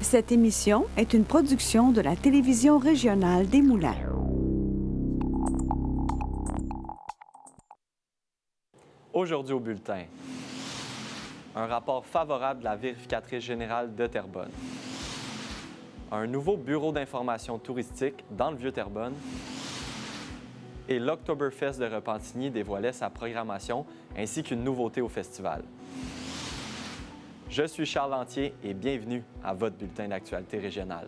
Cette émission est une production de la télévision régionale des Moulins. Aujourd'hui au bulletin, un rapport favorable de la vérificatrice générale de Terrebonne, un nouveau bureau d'information touristique dans le Vieux-Terrebonne et l'Oktoberfest de Repentigny dévoilait sa programmation ainsi qu'une nouveauté au festival. Je suis Charles Lantier et bienvenue à votre bulletin d'actualité régionale.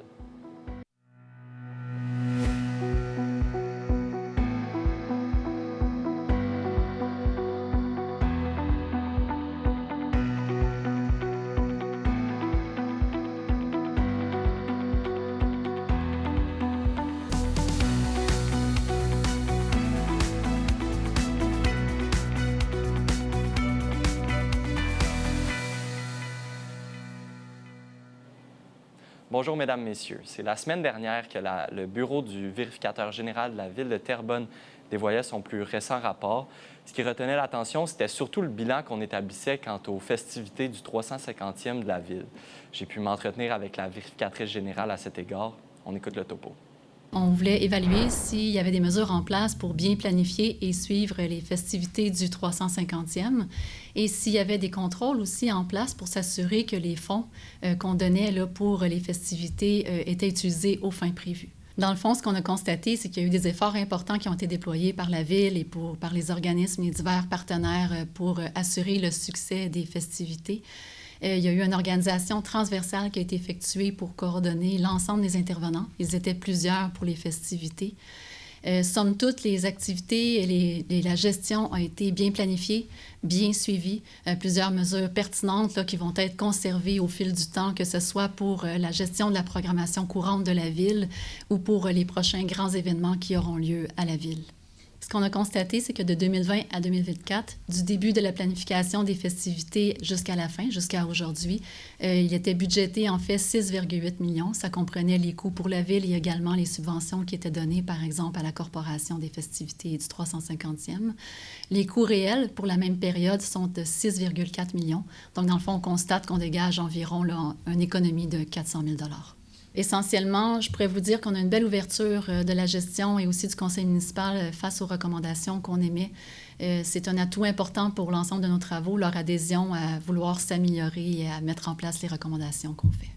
Bonjour, Mesdames, Messieurs. C'est la semaine dernière que le bureau du vérificateur général de la Ville de Terrebonne dévoilait son plus récent rapport. Ce qui retenait l'attention, c'était surtout le bilan qu'on établissait quant aux festivités du 350e de la Ville. J'ai pu m'entretenir avec la vérificatrice générale à cet égard. On écoute le topo. On voulait évaluer s'il y avait des mesures en place pour bien planifier et suivre les festivités du 350e et s'il y avait des contrôles aussi en place pour s'assurer que les fonds qu'on donnait là, pour les festivités étaient utilisés aux fins prévues. Dans le fond, ce qu'on a constaté, c'est qu'il y a eu des efforts importants qui ont été déployés par la Ville et par les organismes et divers partenaires pour assurer le succès des festivités. Il y a eu une organisation transversale qui a été effectuée pour coordonner l'ensemble des intervenants. Ils étaient plusieurs pour les festivités. Somme toute, les activités et la gestion ont été bien planifiées, bien suivies. Plusieurs mesures pertinentes là, qui vont être conservées au fil du temps, que ce soit pour la gestion de la programmation courante de la Ville ou pour les prochains grands événements qui auront lieu à la Ville. Ce qu'on a constaté, c'est que de 2020 à 2024, du début de la planification des festivités jusqu'à la fin, jusqu'à aujourd'hui, il était budgété en fait 6,8 millions. Ça comprenait les coûts pour la Ville et également les subventions qui étaient données, par exemple, à la Corporation des festivités du 350e. Les coûts réels pour la même période sont de 6,4 millions. Donc, dans le fond, on constate qu'on dégage environ là, une économie de 400 000 $. Essentiellement, je pourrais vous dire qu'on a une belle ouverture de la gestion et aussi du conseil municipal face aux recommandations qu'on émet. C'est un atout important pour l'ensemble de nos travaux, leur adhésion à vouloir s'améliorer et à mettre en place les recommandations qu'on fait.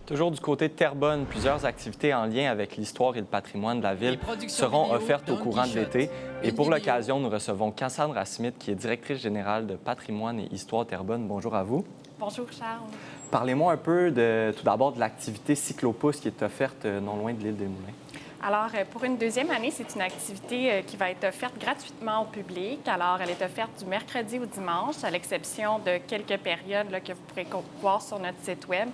Toujours du côté de Terrebonne, plusieurs activités en lien avec l'histoire et le patrimoine de la Ville seront offertes au courant de l'été. Et pour l'occasion, nous recevons Cassandra Smith, qui est directrice générale de patrimoine et histoire Terrebonne. Bonjour à vous. Bonjour, Charles. Parlez-moi un peu tout d'abord de l'activité Cyclopousse qui est offerte non loin de l'île des Moulins. Alors, pour une deuxième année, c'est une activité qui va être offerte gratuitement au public. Alors, elle est offerte du mercredi au dimanche, à l'exception de quelques périodes là, que vous pourrez voir sur notre site Web,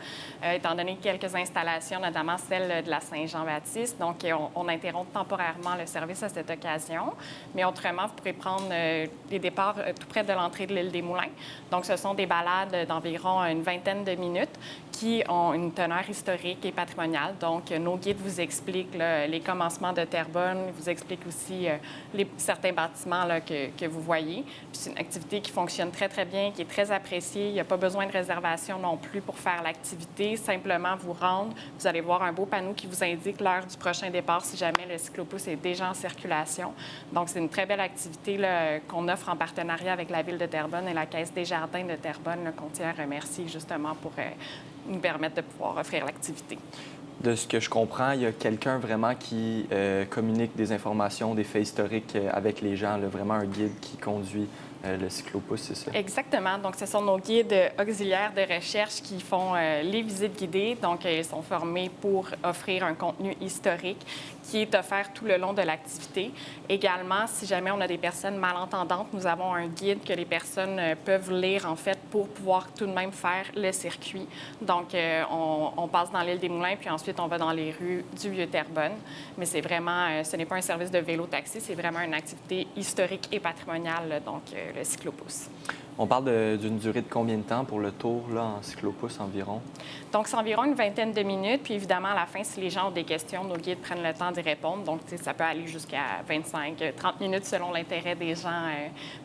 étant donné quelques installations, notamment celle de la Saint-Jean-Baptiste. Donc, on interrompt temporairement le service à cette occasion. Mais autrement, vous pourrez prendre les départs tout près de l'entrée de l'île des Moulins. Donc, ce sont des balades d'environ une vingtaine de minutes qui ont une teneur historique et patrimoniale. Donc, nos guides vous expliquent là, les commencements de Terrebonne, ils vous expliquent aussi certains bâtiments là, que vous voyez. Puis c'est une activité qui fonctionne très, très bien, qui est très appréciée. Il n'y a pas besoin de réservation non plus pour faire l'activité. Simplement vous rendre, vous allez voir un beau panneau qui vous indique l'heure du prochain départ si jamais le cyclopousse est déjà en circulation. Donc, c'est une très belle activité là, qu'on offre en partenariat avec la Ville de Terrebonne et la Caisse des Jardins de Terrebonne, là, qu'on tient à remercier justement pour nous permettre de pouvoir offrir l'activité. De ce que je comprends, il y a quelqu'un vraiment qui communique des informations, des faits historiques avec les gens, là, vraiment un guide qui conduit le cyclopousse, c'est ça? Exactement. Donc, ce sont nos guides auxiliaires de recherche qui font les visites guidées. Donc, ils sont formés pour offrir un contenu historique qui est offert tout le long de l'activité. Également, si jamais on a des personnes malentendantes, nous avons un guide que les personnes peuvent lire, en fait, pour pouvoir tout de même faire le circuit. Donc, on passe dans l'île des Moulins, puis ensuite, on va dans les rues du Vieux-Terrebonne. Mais c'est vraiment, ce n'est pas un service de vélo-taxi, c'est vraiment une activité historique et patrimoniale, donc le cyclopousse. On parle d'une durée de combien de temps pour le tour là, en cyclopousse environ? Donc, c'est environ une vingtaine de minutes. Puis, évidemment, à la fin, si les gens ont des questions, nos guides prennent le temps d'y répondre. Donc, ça peut aller jusqu'à 25-30 minutes selon l'intérêt des gens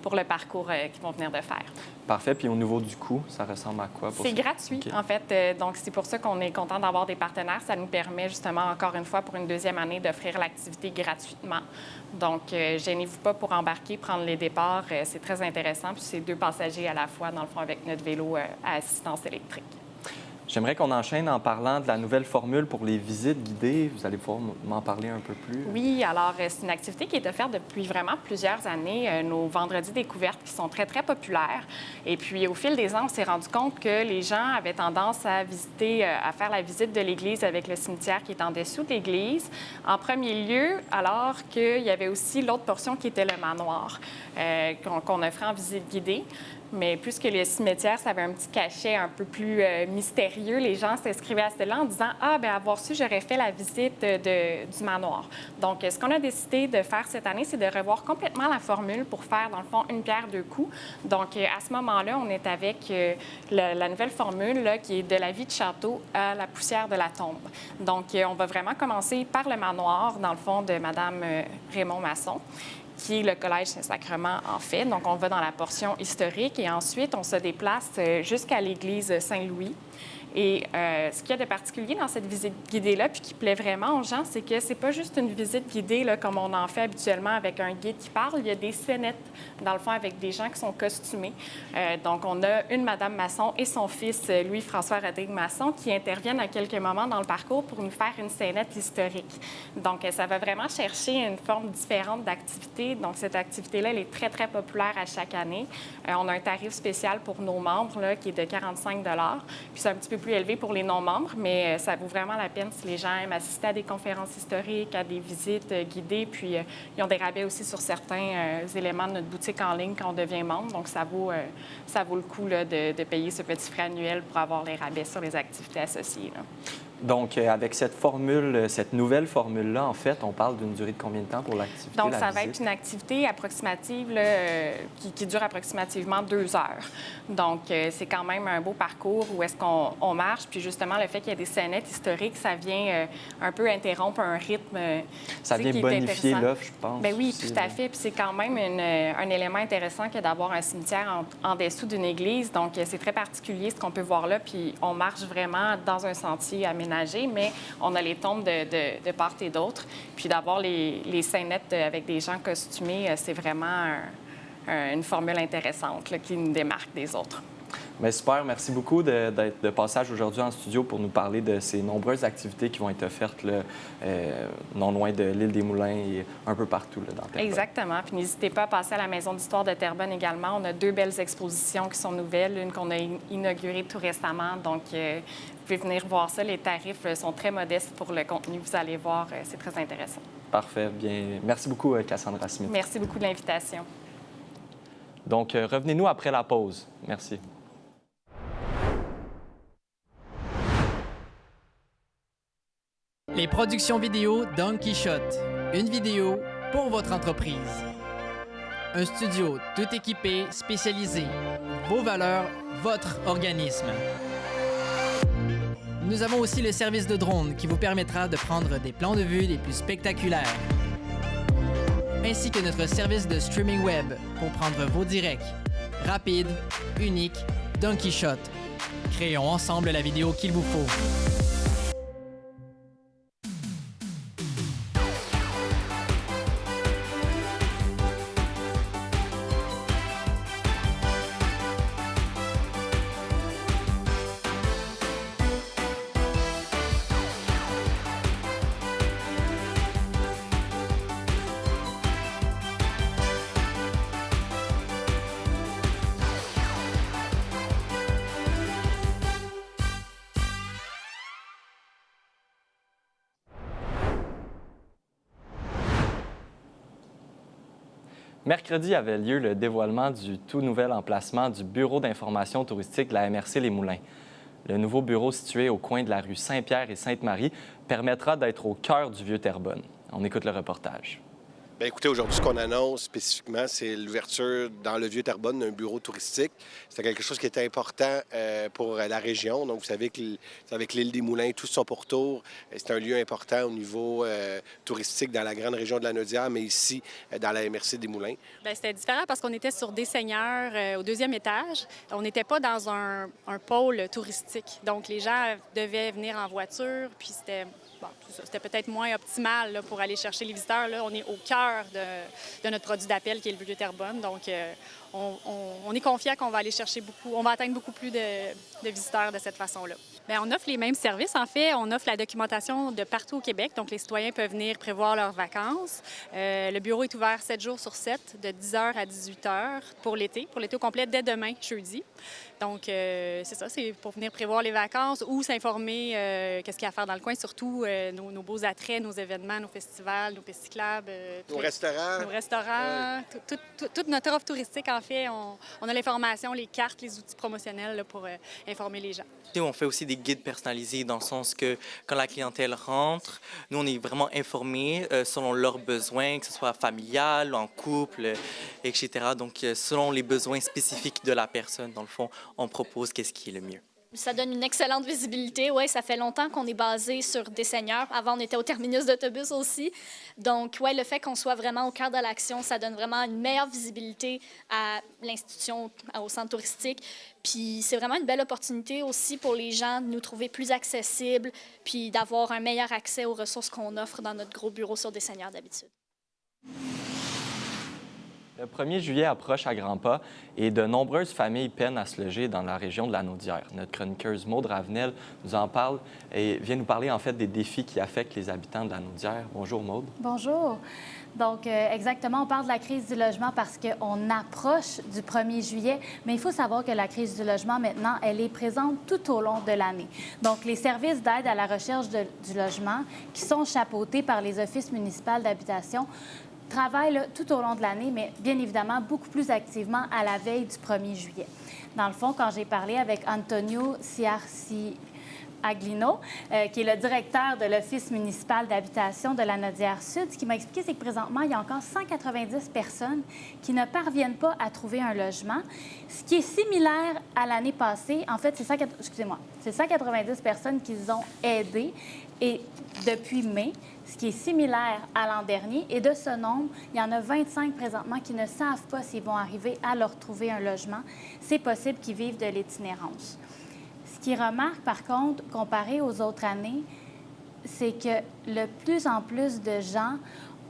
pour le parcours qu'ils vont venir de faire. Parfait. Puis, au niveau du coût, ça ressemble à quoi? C'est gratuit, Okay. en fait. Donc, c'est pour ça qu'on est content d'avoir des partenaires. Ça nous permet, justement, encore une fois, pour une deuxième année, d'offrir l'activité gratuitement. Donc, gênez-vous pas pour embarquer, prendre les départs. C'est très intéressant. Puis, c'est 2 passagers à la fois, dans le fond, avec notre vélo à assistance électrique. J'aimerais qu'on enchaîne en parlant de la nouvelle formule pour les visites guidées. Vous allez pouvoir m'en parler un peu plus. Oui, alors c'est une activité qui est offerte depuis vraiment plusieurs années, nos vendredis découvertes qui sont très, très populaires. Et puis, au fil des ans, on s'est rendu compte que les gens avaient tendance à visiter, à faire la visite de l'église avec le cimetière qui est en dessous de l'église, en premier lieu, alors qu'il y avait aussi l'autre portion qui était le manoir, qu'on offrait en visite guidée. Mais puisque le cimetière, ça avait un petit cachet un peu plus mystérieux, les gens s'inscrivaient à cela en disant « Ah, bien, avoir su, j'aurais fait la visite du manoir. » Donc, ce qu'on a décidé de faire cette année, c'est de revoir complètement la formule pour faire, dans le fond, une pierre deux coups. Donc, à ce moment-là, on est avec la nouvelle formule là, qui est de la vie de château à la poussière de la tombe. Donc, on va vraiment commencer par le manoir, dans le fond, de Mme Raymond Masson, qui est le Collège Saint-Sacrement, en fait. Donc, on va dans la portion historique et ensuite, on se déplace jusqu'à l'église Saint-Louis. Et ce qu'il y a de particulier dans cette visite guidée-là, puis qui plaît vraiment aux gens, c'est que c'est pas juste une visite guidée là, comme on en fait habituellement avec un guide qui parle. Il y a des scénettes, dans le fond, avec des gens qui sont costumés. Donc, on a une Madame Masson et son fils, Louis-François Rodrigue Masson, qui interviennent à quelques moments dans le parcours pour nous faire une scénette historique. Donc, ça va vraiment chercher une forme différente d'activité. Donc, cette activité-là, elle est très, très populaire à chaque année. On a un tarif spécial pour nos membres là, qui est de 45 $. Puis, c'est un petit peu plus élevé pour les non-membres, mais ça vaut vraiment la peine si les gens aiment assister à des conférences historiques, à des visites guidées. Puis, ils ont des rabais aussi sur certains éléments de notre boutique en ligne quand on devient membre. Donc, ça vaut le coup là, de payer ce petit frais annuel pour avoir les rabais sur les activités associées, là. Donc, avec cette nouvelle formule-là, en fait, on parle d'une durée de combien de temps pour l'activité? Donc, ça va être une activité approximative là, qui dure approximativement 2 heures. Donc, c'est quand même un beau parcours où est-ce qu'on marche. Puis, justement, le fait qu'il y ait des scénettes historiques, ça vient un peu interrompre un rythme. Ça vient bonifier l'offre, je pense. Bien oui, aussi, tout à fait. Puis, c'est quand même un élément intéressant que d'avoir un cimetière en dessous d'une église. Donc, c'est très particulier ce qu'on peut voir là. Puis, on marche vraiment dans un sentier aménagé, mais on a les tombes de part et d'autre. Puis d'avoir les scénettes avec des gens costumés, c'est vraiment une formule intéressante là, qui nous démarque des autres. Bien, super. Merci beaucoup d'être de passage aujourd'hui en studio pour nous parler de ces nombreuses activités qui vont être offertes là, non loin de l'île des Moulins et un peu partout là, dans Terrebonne. Exactement. Puis n'hésitez pas à passer à la Maison d'histoire de Terrebonne également. On a 2 belles expositions qui sont nouvelles, une qu'on a inaugurée tout récemment. Donc, vous pouvez venir voir ça. Les tarifs sont très modestes pour le contenu. Vous allez voir, c'est très intéressant. Parfait. Bien, merci beaucoup, Cassandra Smith. Merci beaucoup de l'invitation. Donc, revenez-nous après la pause. Merci. Les productions vidéo Don Quichotte. Une vidéo pour votre entreprise. Un studio tout équipé, spécialisé. Vos valeurs, votre organisme. Nous avons aussi le service de drone qui vous permettra de prendre des plans de vue les plus spectaculaires. Ainsi que notre service de streaming web pour prendre vos directs. Rapide, unique, Don Quichotte. Créons ensemble la vidéo qu'il vous faut. Mercredi avait lieu le dévoilement du tout nouvel emplacement du Bureau d'information touristique de la MRC Les Moulins. Le nouveau bureau situé au coin de la rue Saint-Pierre et Sainte-Marie permettra d'être au cœur du Vieux-Terrebonne. On écoute le reportage. Bien, écoutez, aujourd'hui, ce qu'on annonce spécifiquement, c'est l'ouverture dans le Vieux-Terrebonne d'un bureau touristique. C'est quelque chose qui est important pour la région. Donc, vous savez qu'avec l'île des Moulins, tout son pourtour, c'est un lieu important au niveau touristique dans la grande région de la Naudière, mais ici, dans la MRC des Moulins. Bien, c'était différent parce qu'on était sur des seigneurs au deuxième étage. On n'était pas dans un pôle touristique. Donc, les gens devaient venir en voiture, puis c'était... Bon, c'était peut-être moins optimal là, pour aller chercher les visiteurs. Là, on est au cœur de notre produit d'appel qui est le Vieux-Terrebonne. Donc, on est confiant qu'on va aller chercher beaucoup, on va atteindre beaucoup plus de visiteurs de cette façon-là. Bien, on offre les mêmes services. En fait, on offre la documentation de partout au Québec. Donc, les citoyens peuvent venir prévoir leurs vacances. Le bureau est ouvert 7 jours sur 7, de 10h à 18h pour l'été au complet, dès demain, jeudi. Donc, c'est ça, c'est pour venir prévoir les vacances ou s'informer qu'est-ce qu'il y a à faire dans le coin, surtout nos beaux attraits, nos événements, nos festivals, nos pistes-cyclables. Nos restaurants. Nos restaurants. Toute notre offre touristique, en fait, on a l'information, les cartes, les outils promotionnels là, pour informer les gens. On fait aussi des guides personnalisés dans le sens que quand la clientèle rentre, nous, on est vraiment informés selon leurs besoins, que ce soit familial, en couple, etc. Donc, selon les besoins spécifiques de la personne, dans le fond, on propose qu'est-ce qui est le mieux. Ça donne une excellente visibilité. Oui, ça fait longtemps qu'on est basé sur des seigneurs. Avant, on était au terminus d'autobus aussi. Donc, oui, le fait qu'on soit vraiment au cœur de l'action, ça donne vraiment une meilleure visibilité à l'institution, au centre touristique. Puis, c'est vraiment une belle opportunité aussi pour les gens de nous trouver plus accessibles puis d'avoir un meilleur accès aux ressources qu'on offre dans notre gros bureau sur des seigneurs d'habitude. Le 1er juillet approche à grands pas et de nombreuses familles peinent à se loger dans la région de la Naudière. Notre chroniqueuse Maude Ravenel nous en parle et vient nous parler en fait des défis qui affectent les habitants de la Naudière. Bonjour Maude. Bonjour. Donc, exactement, on parle de la crise du logement parce qu'on approche du 1er juillet, mais il faut savoir que la crise du logement, maintenant, elle est présente tout au long de l'année. Donc, les services d'aide à la recherche du logement, qui sont chapeautés par les offices municipaux d'habitation, travaillent là, tout au long de l'année, mais bien évidemment beaucoup plus activement à la veille du 1er juillet. Dans le fond, quand j'ai parlé avec Antonio Ciarci Aglino, qui est le directeur de l'Office municipal d'habitation de la Naudière-Sud, ce qu'il m'a expliqué, c'est que présentement, il y a encore 190 personnes qui ne parviennent pas à trouver un logement, ce qui est similaire à l'année passée. En fait, c'est 190 personnes qu'ils ont aidées et depuis mai, ce qui est similaire à l'an dernier. Et de ce nombre, il y en a 25 présentement qui ne savent pas s'ils vont arriver à leur trouver un logement. C'est possible qu'ils vivent de l'itinérance. Ce qu'ils remarquent, par contre, comparé aux autres années, c'est que de plus en plus de gens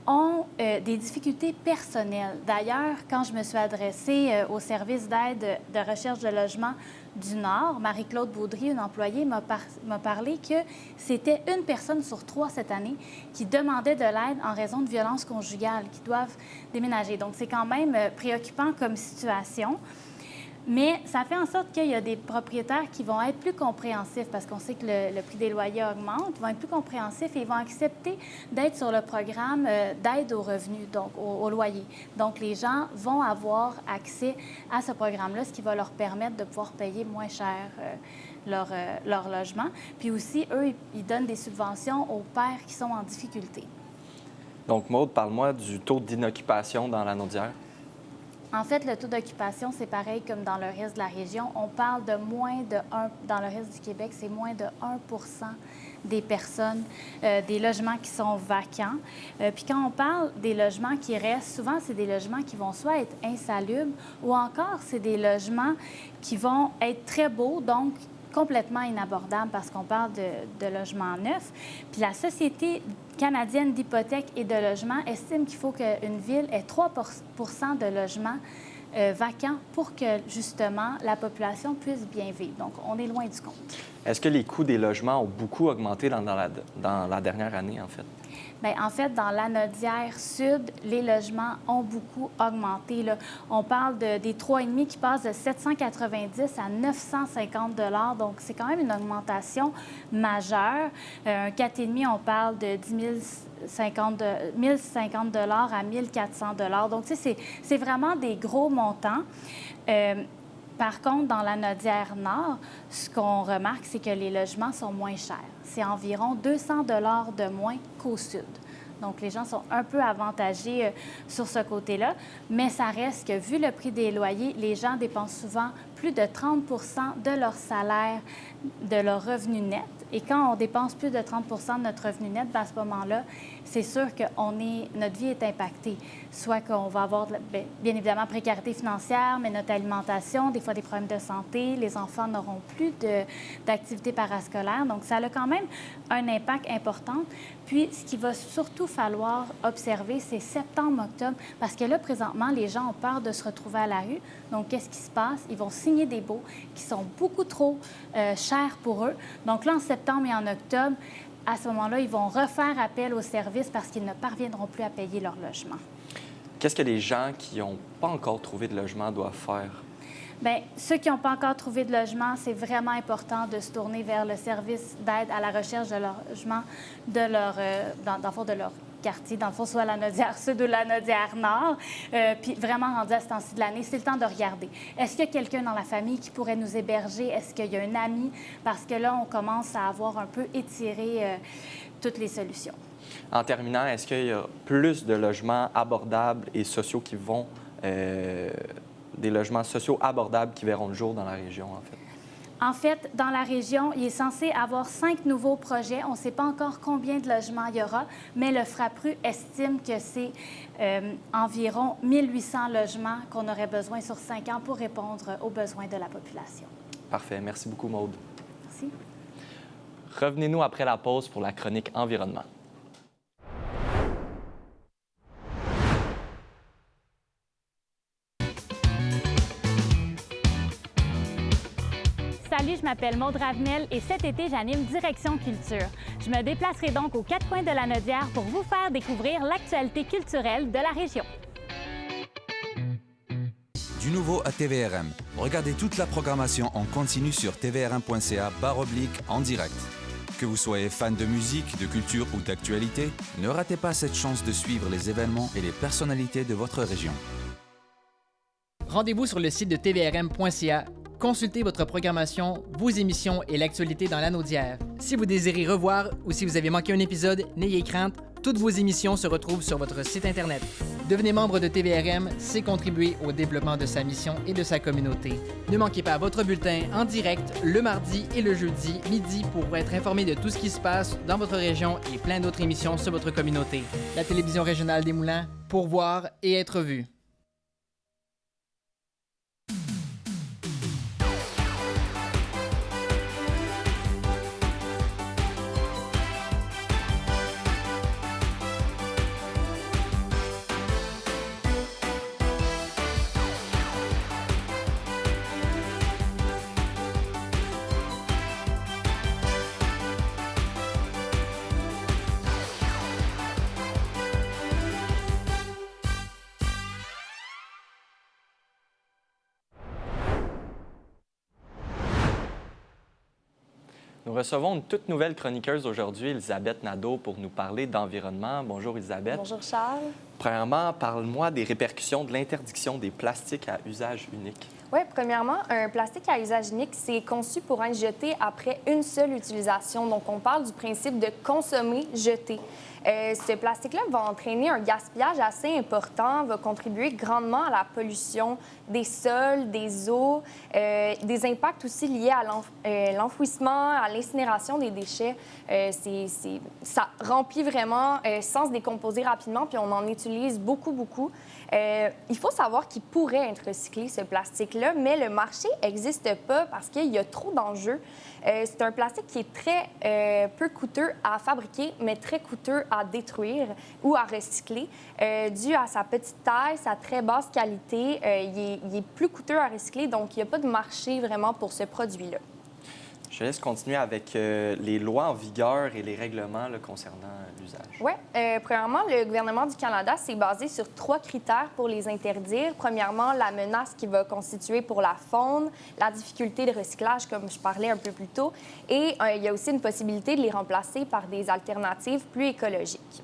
ont des difficultés personnelles. D'ailleurs, quand je me suis adressée au service d'aide de recherche de logement du Nord, Marie-Claude Baudry, une employée, m'a parlé que c'était une personne sur 3 cette année qui demandait de l'aide en raison de violences conjugales, qui doivent déménager. Donc, c'est quand même préoccupant comme situation. Mais ça fait en sorte qu'il y a des propriétaires qui vont être plus compréhensifs parce qu'on sait que le prix des loyers augmente. Ils vont être plus compréhensifs et ils vont accepter d'être sur le programme d'aide aux revenus, donc au loyer. Donc, les gens vont avoir accès à ce programme-là, ce qui va leur permettre de pouvoir payer moins cher leur logement. Puis aussi, eux, ils donnent des subventions aux pères qui sont en difficulté. Donc, Maude, parle-moi du taux d'inoccupation dans la Naudière. En fait, le taux d'occupation, c'est pareil comme dans le reste de la région. On parle de moins de 1... Dans le reste du Québec, c'est moins de 1 des personnes, des logements qui sont vacants. Puis quand on parle des logements qui restent, souvent, c'est des logements qui vont soit être insalubres ou encore, c'est des logements qui vont être très beaux, donc complètement inabordables parce qu'on parle de logements neufs. Puis la Société canadienne d'hypothèques et de logements estime qu'il faut qu'une ville ait 3 % de logements vacants pour que, justement, la population puisse bien vivre. Donc, on est loin du compte. Est-ce que les coûts des logements ont beaucoup augmenté dans la dernière année, en fait? Bien, en fait, dans la Naudière-Sud, les logements ont beaucoup augmenté. Là. On parle des 3,5 qui passent de 790 à 950 $. Donc, c'est quand même une augmentation majeure. Un 4,5, on parle de 1 050 $ à 1 400 $. Donc, tu sais, c'est vraiment des gros montants. Par contre, dans la Naudière-Nord, ce qu'on remarque, c'est que les logements sont moins chers. C'est environ 200 $ de moins qu'au Sud. Donc, les gens sont un peu avantagés sur ce côté-là. Mais ça reste que, vu le prix des loyers, les gens dépensent souvent plus de 30 de leur salaire, de leur revenu net. Et quand on dépense plus de 30 de notre revenu net, bien, à ce moment-là, c'est sûr que notre vie est impactée. Soit qu'on va avoir, bien évidemment, précarité financière, mais notre alimentation, des fois des problèmes de santé, les enfants n'auront plus d'activités parascolaires. Donc, ça a quand même un impact important. Puis, ce qu'il va surtout falloir observer, c'est septembre-octobre, parce que là, présentement, les gens ont peur de se retrouver à la rue. Donc, qu'est-ce qui se passe? Ils vont signer des baux qui sont beaucoup trop chers pour eux. Donc là, en septembre et en octobre, à ce moment-là, ils vont refaire appel aux services parce qu'ils ne parviendront plus à payer leur logement. Qu'est-ce que les gens qui n'ont pas encore trouvé de logement doivent faire? Bien, ceux qui n'ont pas encore trouvé de logement, c'est vraiment important de se tourner vers le service d'aide à la recherche de logement de leur, de leur quartier, dans le fond, soit la Naudière Sud ou la Naudière Nord. Puis vraiment, rendu à ce temps-ci de l'année, c'est le temps de regarder. Est-ce qu'il y a quelqu'un dans la famille qui pourrait nous héberger? Est-ce qu'il y a un ami? Parce que là, on commence à avoir un peu étiré toutes les solutions. En terminant, est-ce qu'il y a plus de logements abordables et sociaux qui vont... des logements sociaux abordables qui verront le jour dans la région, en fait? En fait, dans la région, il est censé avoir 5 nouveaux projets. On ne sait pas encore combien de logements il y aura, mais le FRAPRU estime que c'est environ 1800 logements qu'on aurait besoin sur 5 ans pour répondre aux besoins de la population. Parfait. Merci beaucoup, Maude. Merci. Revenez-nous après la pause pour la chronique Environnement. Salut, je m'appelle Maude Ravenel et cet été, j'anime Direction Culture. Je me déplacerai donc aux 4 coins de la Naudière pour vous faire découvrir l'actualité culturelle de la région. Du nouveau à TVRM. Regardez toute la programmation en continu sur tvrm.ca/en direct. Que vous soyez fan de musique, de culture ou d'actualité, ne ratez pas cette chance de suivre les événements et les personnalités de votre région. Rendez-vous sur le site de tvrm.ca. Consultez votre programmation, vos émissions et l'actualité dans la Naudière. Si vous désirez revoir ou si vous avez manqué un épisode, n'ayez crainte, toutes vos émissions se retrouvent sur votre site Internet. Devenez membre de TVRM, c'est contribuer au développement de sa mission et de sa communauté. Ne manquez pas votre bulletin en direct le mardi et le jeudi midi pour être informé de tout ce qui se passe dans votre région et plein d'autres émissions sur votre communauté. La télévision régionale des Moulins, pour voir et être vue. Nous recevons une toute nouvelle chroniqueuse aujourd'hui, Elisabeth Nadeau, pour nous parler d'environnement. Bonjour, Elisabeth. Bonjour, Charles. Premièrement, parle-moi des répercussions de l'interdiction des plastiques à usage unique. Oui, premièrement, un plastique à usage unique, c'est conçu pour être jeté après une seule utilisation. Donc, on parle du principe de consommer, jeter. Ce plastique-là va entraîner un gaspillage assez important, va contribuer grandement à la pollution des sols, des eaux, des impacts aussi liés à l'enfouissement, à l'incinération des déchets. Ça remplit vraiment sans se décomposer rapidement, puis on en utilise beaucoup. Il faut savoir qu'il pourrait être recyclé, ce plastique-là, mais le marché n'existe pas parce qu'il y a trop d'enjeux. C'est un plastique qui est très peu coûteux à fabriquer, mais très coûteux à détruire ou à recycler. Dû à sa petite taille, sa très basse qualité, il est plus coûteux à recycler, donc il n'y a pas de marché vraiment pour ce produit-là. Je laisse continuer avec les lois en vigueur et les règlements là, concernant l'usage. Oui. Premièrement, le gouvernement du Canada s'est basé sur 3 critères pour les interdire. Premièrement, la menace qui va constituer pour la faune, la difficulté de recyclage, comme je parlais un peu plus tôt, et il y a aussi une possibilité de les remplacer par des alternatives plus écologiques.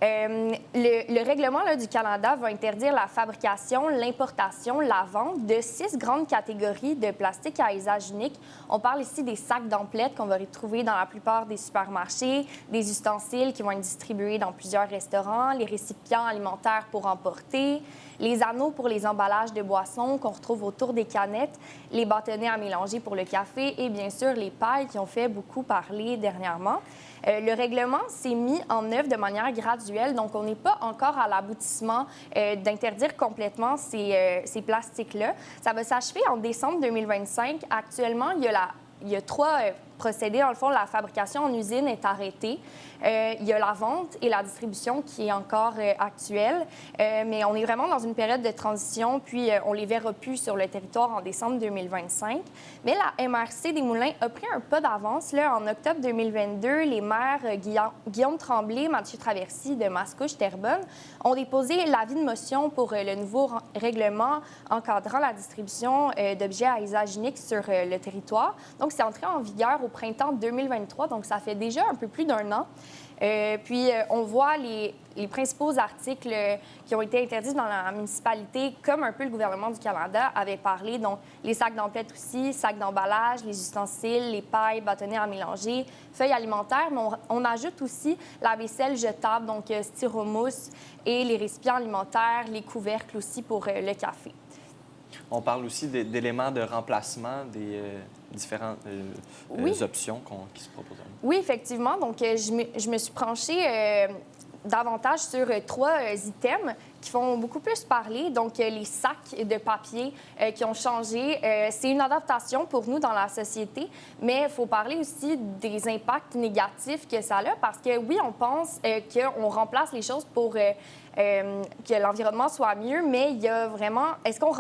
Le règlement là, du Canada va interdire la fabrication, l'importation, la vente de 6 grandes catégories de plastique à usage unique. On parle ici des sacs d'emplettes qu'on va retrouver dans la plupart des supermarchés, des ustensiles qui vont être distribués dans plusieurs restaurants, les récipients alimentaires pour emporter, les anneaux pour les emballages de boissons qu'on retrouve autour des canettes, les bâtonnets à mélanger pour le café et bien sûr les pailles qui ont fait beaucoup parler dernièrement. Le règlement s'est mis en œuvre de manière graduelle, donc on n'est pas encore à l'aboutissement d'interdire complètement ces plastiques-là. Ça va s'achever en décembre 2025. Actuellement, il y a 3 procédés. Dans le fond, la fabrication en usine est arrêtée. Il y a la vente et la distribution qui est encore actuelle, mais on est vraiment dans une période de transition, puis on les verra plus sur le territoire en décembre 2025. Mais la MRC des Moulins a pris un pas d'avance. Là, en octobre 2022, les maires Guillaume Tremblay, Mathieu Traversy de Mascouche-Terrebonne ont déposé l'avis de motion pour le nouveau règlement encadrant la distribution d'objets à usage unique sur le territoire. Donc, c'est entré en vigueur au printemps 2023, donc ça fait déjà un peu plus d'1 an. Puis, on voit les principaux articles qui ont été interdits dans la municipalité, comme un peu le gouvernement du Canada avait parlé. Donc, les sacs d'emplettes aussi, sacs d'emballage, les ustensiles, les pailles, bâtonnets à mélanger, feuilles alimentaires. Mais on ajoute aussi la vaisselle jetable, donc styromousse, et les récipients alimentaires, les couvercles aussi pour le café. On parle aussi d'éléments de remplacement des différentes options qui se proposent. Oui, effectivement. Donc, je me suis penchée davantage sur 3 items qui font beaucoup plus parler. Donc, les sacs de papier qui ont changé. C'est une adaptation pour nous dans la société, mais il faut parler aussi des impacts négatifs que ça a, parce que oui, on pense qu'on remplace les choses pour que l'environnement soit mieux, mais il y a vraiment... Est-ce qu'on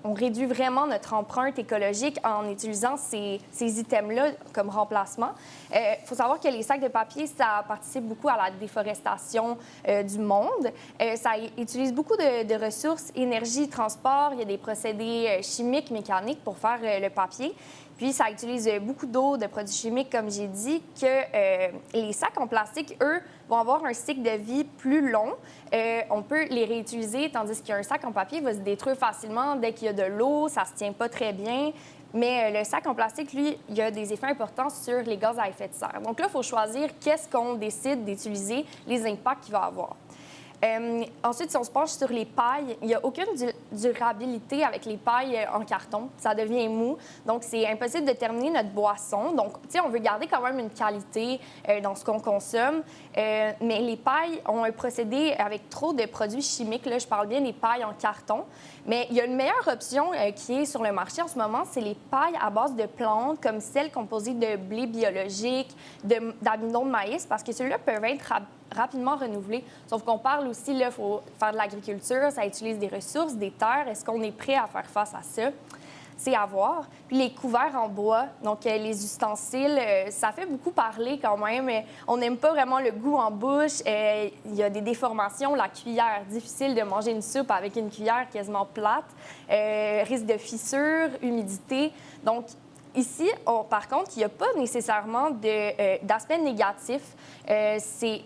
réduit vraiment notre empreinte écologique en utilisant ces items-là comme remplacement. Il faut savoir que les sacs de papier, ça participe beaucoup à la déforestation du monde. Ça utilise beaucoup de ressources, énergie, transport. Il y a des procédés chimiques, mécaniques pour faire le papier. Puis, ça utilise beaucoup d'eau, de produits chimiques, comme j'ai dit, que les sacs en plastique, eux, vont avoir un cycle de vie plus long. On peut les réutiliser, tandis qu'un sac en papier va se détruire facilement dès qu'il y a de l'eau, ça se tient pas très bien. Mais le sac en plastique, lui, il y a des effets importants sur les gaz à effet de serre. Donc là, il faut choisir qu'est-ce qu'on décide d'utiliser, les impacts qu'il va avoir. Ensuite, si on se penche sur les pailles, il n'y a aucune durabilité avec les pailles en carton. Ça devient mou. Donc, c'est impossible de terminer notre boisson. Donc, tu sais, on veut garder quand même une qualité dans ce qu'on consomme. Mais les pailles ont un procédé avec trop de produits chimiques. Là, je parle bien des pailles en carton. Mais il y a une meilleure option qui est sur le marché en ce moment, c'est les pailles à base de plantes, comme celles composées de blé biologique, d'amidon de maïs, parce que ceux-là peuvent être rapidement renouvelés. Sauf qu'on parle aussi, il faut faire de l'agriculture, ça utilise des ressources, des terres. Est-ce qu'on est prêt à faire face à ça? C'est à voir. Puis les couverts en bois, donc les ustensiles, ça fait beaucoup parler quand même. On n'aime pas vraiment le goût en bouche. Il y a des déformations. La cuillère, difficile de manger une soupe avec une cuillère quasiment plate. Risque de fissure, humidité. Donc, ici, par contre, il n'y a pas nécessairement d'aspect négatif.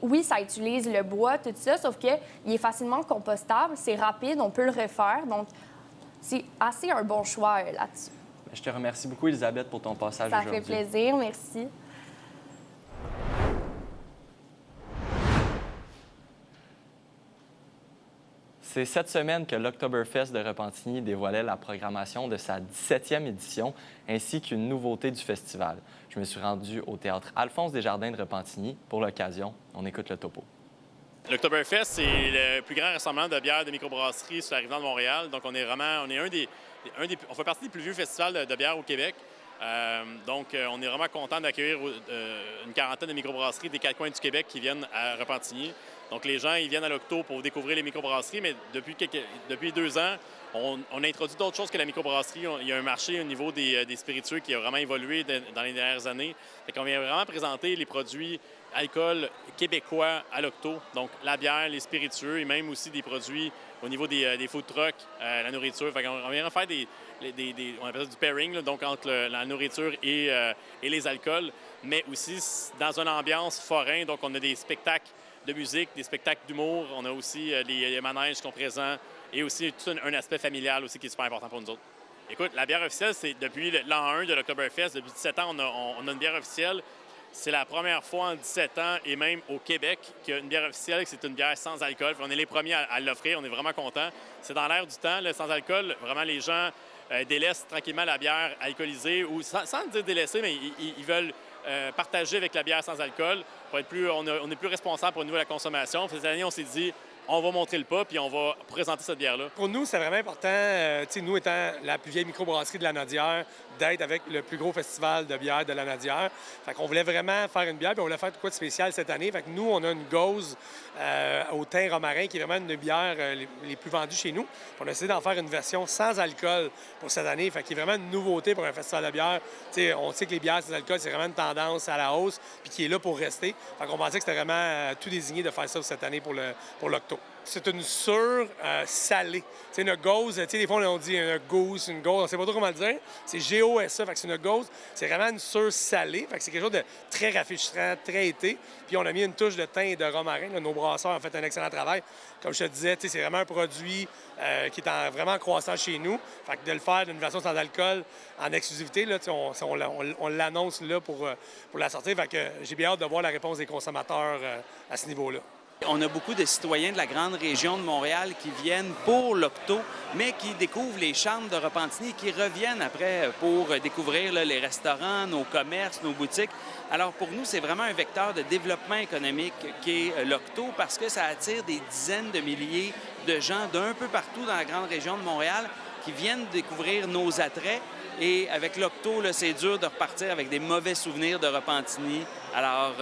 Oui, ça utilise le bois, tout ça, sauf qu'il est facilement compostable, c'est rapide, on peut le refaire. Donc, c'est assez un bon choix là-dessus. Je te remercie beaucoup, Elisabeth, pour ton passage aujourd'hui. Ça fait plaisir, merci. C'est cette semaine que l'Oktoberfest de Repentigny dévoilait la programmation de sa 17e édition, ainsi qu'une nouveauté du festival. Je me suis rendu au théâtre Alphonse Desjardins de Repentigny pour l'occasion. On écoute le topo. L'Oktoberfest, c'est le plus grand rassemblement de bières de microbrasserie sur la rive-nord de Montréal. Donc, on fait partie des plus vieux festivals de bières au Québec. Donc, on est vraiment content d'accueillir une quarantaine de microbrasseries des 4 coins du Québec qui viennent à Repentigny. Donc, les gens, ils viennent à l'Octo pour découvrir les microbrasseries, mais depuis 2 ans, on a introduit d'autres choses que la microbrasserie. Il y a un marché au niveau des spiritueux qui a vraiment évolué dans les dernières années. Fait qu'on vient vraiment présenter les produits alcool québécois à l'Octo, donc la bière, les spiritueux et même aussi des produits au niveau des food trucks, la nourriture. Fait qu'on vient faire on appelle ça du pairing, là, donc entre la nourriture et les alcools, mais aussi dans une ambiance forain. Donc, on a des spectacles de musique, des spectacles d'humour. On a aussi les manèges qui sont présents et aussi tout un aspect familial aussi qui est super important pour nous autres. Écoute, la bière officielle, c'est depuis l'an 1 de l'Oktoberfest. Depuis 17 ans, on a une bière officielle. C'est la première fois en 17 ans et même au Québec qu'il y a une bière officielle, que c'est une bière sans alcool. On est les premiers à l'offrir, on est vraiment contents. C'est dans l'air du temps, le sans alcool. Vraiment, les gens délaissent tranquillement la bière alcoolisée ou sans dire délaisser, mais ils veulent partager avec la bière sans alcool pour être plus, on est plus responsable au niveau de la consommation. Cette année, on s'est dit, on va montrer le pas puis on va présenter cette bière-là. Pour nous, c'est vraiment important, nous étant la plus vieille microbrasserie de la Nodière, d'être avec le plus gros festival de bière de la Nodière. Fait qu'on voulait vraiment faire une bière, puis on voulait faire quoi de spécial cette année. Fait que nous, on a une gauze au thym romarin qui est vraiment une des bières les plus vendues chez nous. Puis on a essayé d'en faire une version sans alcool pour cette année, fait qu'il est vraiment une nouveauté pour un festival de bière. On sait que les bières sans alcool, c'est vraiment une tendance à la hausse, puis qui est là pour rester. Fait qu'on pensait que c'était vraiment tout désigné de faire ça cette année pour l'Octo. C'est une sûre salée. C'est une gauze, des fois on dit une gousse, une gauze, on ne sait pas trop comment le dire. C'est G-O-S-E, fait que c'est une gauze. C'est vraiment une sûre salée, fait que c'est quelque chose de très rafraîchissant, très été. Puis on a mis une touche de thym et de romarin. Là, nos brasseurs ont fait un excellent travail. Comme je te disais, c'est vraiment un produit qui est vraiment croissant chez nous. Fait que de le faire d'une version sans alcool en exclusivité, là, on l'annonce là pour la sortir. Fait que j'ai bien hâte de voir la réponse des consommateurs à ce niveau-là. On a beaucoup de citoyens de la grande région de Montréal qui viennent pour l'Octo, mais qui découvrent les charmes de Repentigny et qui reviennent après pour découvrir les restaurants, nos commerces, nos boutiques. Alors pour nous, c'est vraiment un vecteur de développement économique qui est l'Octo parce que ça attire des dizaines de milliers de gens d'un peu partout dans la grande région de Montréal qui viennent découvrir nos attraits. Et avec l'Octo, c'est dur de repartir avec des mauvais souvenirs de Repentigny. Alors,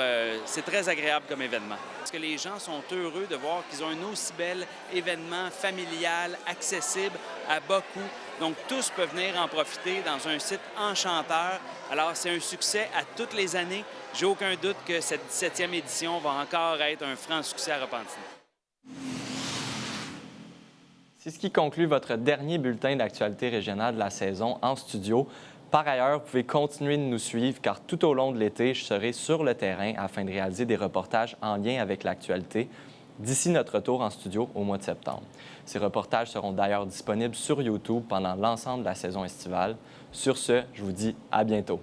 c'est très agréable comme événement. Parce que les gens sont heureux de voir qu'ils ont un aussi bel événement familial, accessible, à bas coût. Donc, tous peuvent venir en profiter dans un site enchanteur. Alors, c'est un succès à toutes les années. J'ai aucun doute que cette 17e édition va encore être un franc succès à Repentigny. C'est ce qui conclut votre dernier bulletin d'actualité régionale de la saison en studio. Par ailleurs, vous pouvez continuer de nous suivre car tout au long de l'été, je serai sur le terrain afin de réaliser des reportages en lien avec l'actualité d'ici notre retour en studio au mois de septembre. Ces reportages seront d'ailleurs disponibles sur YouTube pendant l'ensemble de la saison estivale. Sur ce, je vous dis à bientôt.